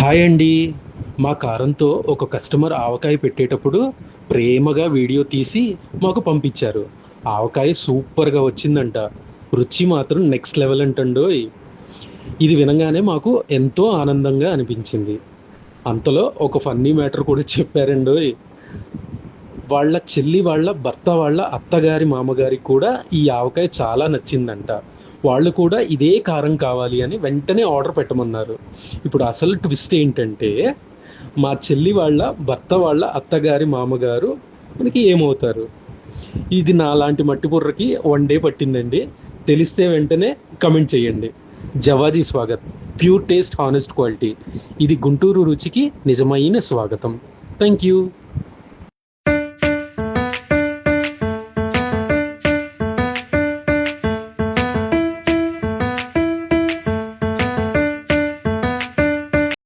Hi అండి. మా కారంతో ఒక కస్టమర్ ఆవకాయ పెట్టేటప్పుడు ప్రేమగా వీడియో తీసి మాకు పంపించారు. ఆవకాయ సూపర్‌గా వచ్చిందంట. రుచి మాత్రం నెక్స్ట్ లెవెల్ అంటండోయ్! ఇది వినంగానే మాకు ఎంతో ఆనందంగా అనిపించింది. అంతలో ఒక ఫన్నీ మ్యాటర్ కూడా చెప్పారండోయ్! వాళ్ళ చెల్లి వాళ్ళ భర్త వాళ్ళ అత్తగారి, మామగారికి కూడా ఈ ఆవకాయ చాలా నచ్చిందంట. వాళ్ళు కూడా ఇదే కారం కావాలి అని వెంటనే ఆర్డర్ పెట్టమన్నారు. ఇప్పుడు అసలు ట్విస్ట్ ఏంటంటే, మా చెల్లి వాళ్ళ భర్త వాళ్ళ అత్తగారి, మామగారు మనకి ఏమవుతారు? ఇది నాలాంటి మట్టి బుర్రకి 1 డే పట్టిందండి. తెలిస్తే వెంటనే కమెంట్ చేయండి. Javaji Swagat. Pure taste, honest quality. ఇది గుంటూరు రుచికి నిజమైన స్వాగతం. Thank you.